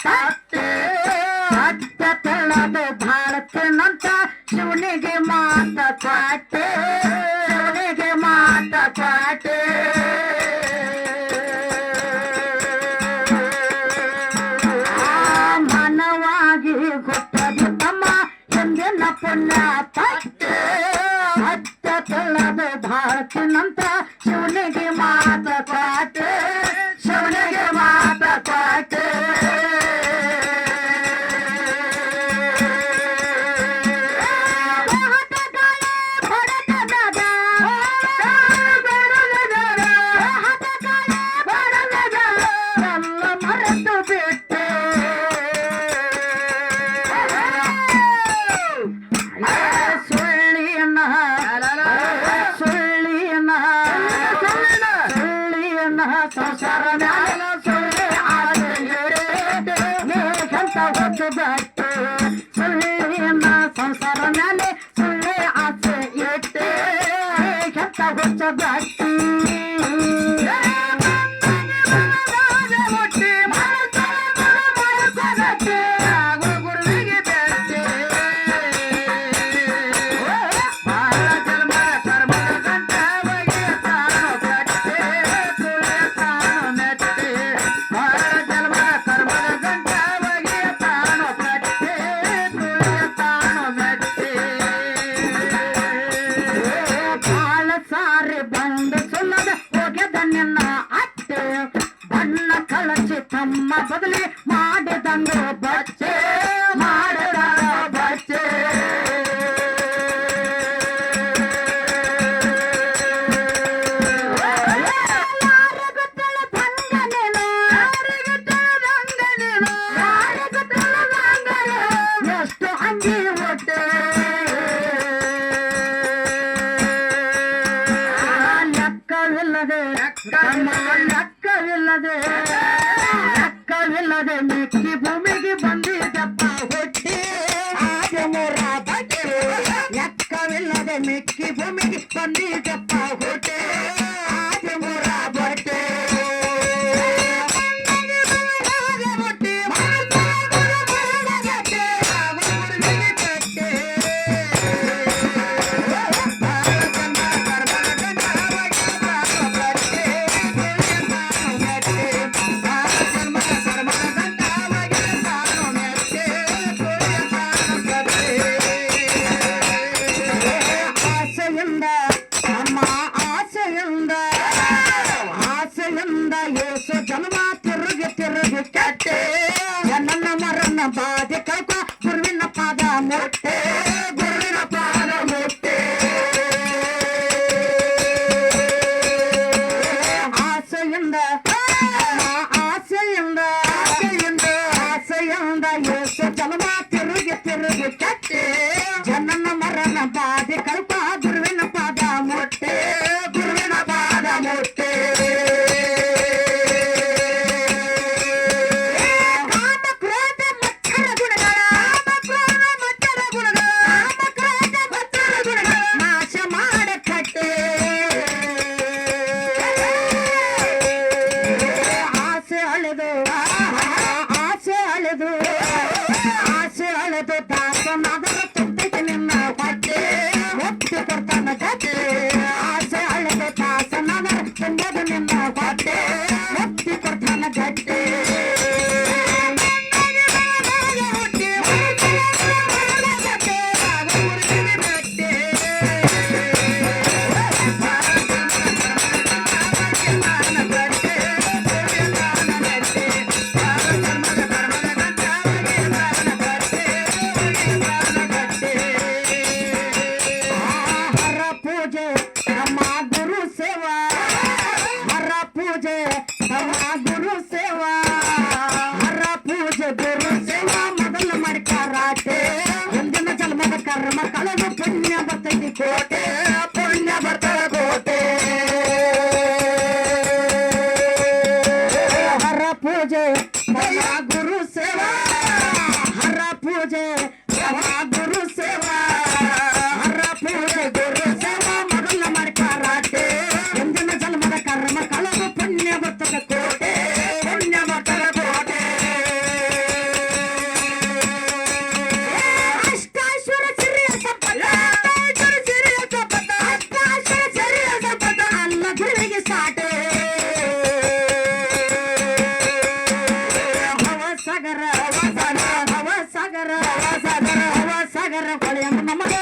ತಟ್ಟೆ ಸತ್ಯ ತಿಳಿದು ಬಾಳ್ತೀನಂತ ಶಿವನಿಗೆ ಮಾತ ಕೊಟ್ಟೆ ಶಿವನಿಗೆ ಮಾತ ಕೊಟ್ಟೆ ಮನವಾಗಿ ಹುಟ್ಟದು ತಮ್ಮ ಎಂದಿನ ಪುಣ್ಯ ತಟ್ಟೆ ಸತ್ಯ ತಿಳಿದು ಬಾಳ್ತೀನಂತ ಶಿವನಿಗೆ ಮಾತ ಕೊಟ್ಟೆ ಶಿವನಿಗೆ ಮಾತ ಕೊಟ್ಟೆ ಸಂಸಾರ ಮೇಲೆ ಸುಳ್ಳೆ ಆಸೆ ಇಟ್ಟೆ ಕೆಟ್ಟ ಹುಚ್ಚ ಗಟ್ಟಿ ಗುರುವಿಗೆ ಬೆಟ್ಟೆ ಬಾಳ ಜನ್ಮ ಕರ್ಮದ ಗಂಟ ಬಗೆ ತಾನು ಕಟ್ಟೆ ಸುಳ್ಳೆ ತಾನು ಮೆಟ್ಟೆ ಬಾಳ ಜನ್ಮ ಕರ್ಮದ ಗಂಟ ಬಗೆ ತಾನು ಕಟ್ಟೆ ಸುಳ್ಳೆ ತಾನು ಮೆಟ್ಟೆ ಬಾಳ ಸಾರಿ ಬಂದು ಸುಳ್ಳದ ಹೋಗ್ಯದ ನಿನ್ನ ಅಟ್ಟೆ ಬಣ್ಣ ಕಳಚಿ ತಮ್ಮ ಬದಲಿ ಮಾಡಿದಂದು ಬಚ್ಚೆ ಮಾಡಿದ ಬಚ್ಚೆ ಎಷ್ಟು ಅಂಗಿ ಹೊಟ್ಟೆ ಲೆಕ್ಕವಿಲ್ಲದೆ ಲೆಕ್ಕವಿಲ್ಲದೆ ಲೆಕ್ಕವಿಲ್ಲದೆ ಮಿಕ್ಕಿ ಭೂಮಿಗೆ ಬಂದಿದ್ದಪ್ಪ ಹುಟ್ಟಿ ಆಜಮೂರ ಬಟ್ಟೆ ಲೆಕ್ಕವಿಲ್ಲದೆ ಮಿಕ್ಕಿ ಭೂಮಿಗೆ ಬಂದಿದ್ದಪ್ಪ ಹುಟ್ಟಿ ಆಜಮೂರ ಬಟ್ಟೆ ಏಸು ಜನ್ಮ ತಿರುಗಿ ತಿರುಗಿ ಕಟ್ಟೆ ನನ್ನ ಮರನ್ನ ಬಾಧೆ ಕಳ್ಕ ಗುರುವಿನ ಪಾದ ಮುಟ್ಟೆ ಗುರುವಿನ ಪಾದ ಮುಟ್ಟೆ ಆಸೆಯಿಂದ ಆಸೆಯಿಂದ ಆಸೆಯಿಂದ ಆಸೆಯಿಂದ ಏಸು ಜನ್ಮ ತಿರುಗಿ ತಿರುಗಿ ಕಟ್ಟೆ ನನ್ನ ಮರನ್ನ ಬಾಧೆ ಕಳ್ಕ ಗುರುವಿನ ಪಾದ ಮುಟ್ಟೆ ಗುರುವಿನ ಪಾದ ಮುಟ್ಟೆ ಆಸೆ ಅಳೆದು ದಾಸನಾದರ ತುಂಬಿಗೆ ನಿನ್ನ ಹೊಟ್ಟೆ ಒತ್ತಿ ಕೊಡ್ತಾನ ಗಟ್ಟೆ ಆಸೆ ಅಳೆದು ದಾಸನಾದರ ತುಂಬಿಗೆ ನಿನ್ನ ಹೊಟ್ಟೆ ಒತ್ತಿ ಕೊಡ್ತಾನ ಗಟ್ಟೆ ಗುರು ಸೇವಾ ಹರ ಪೂಜೆ ಗುರು ಸೇವಾ ಮೊದಲು ಮಾಡ್ಕಾರಾಟೆ ಹಿಂದಿನ ಜನ್ಮದ ಕರ್ಮ ಕಳೆದು ಪುಣ್ಯ ಬರ್ತೈತಿ ಕೋಟೆ ಪುಣ್ಯ ಬರ್ತಾರ ಕೋಟೆ ಹರ ಪೂಜೆ ಗುರು ಸೇವಾ ಹರ ಪೂಜೆ ಗುರು ಸೇವಾ ಹರ ಪೂಜೆ ಗುರು ಸೇವಾ ಮೊದಲು ಮಾಡ್ಕಾರಾಟೆ ಹಿಂದಿನ ಜನ್ಮದ ಕರ್ಮ ಕಳೆದು ಪುಣ್ಯ ಬರ್ತದ ಕೋಟೆ ಪುಣ್ಯ ಬರ್ತಾರ ಕೋಟೆ ನಮಗ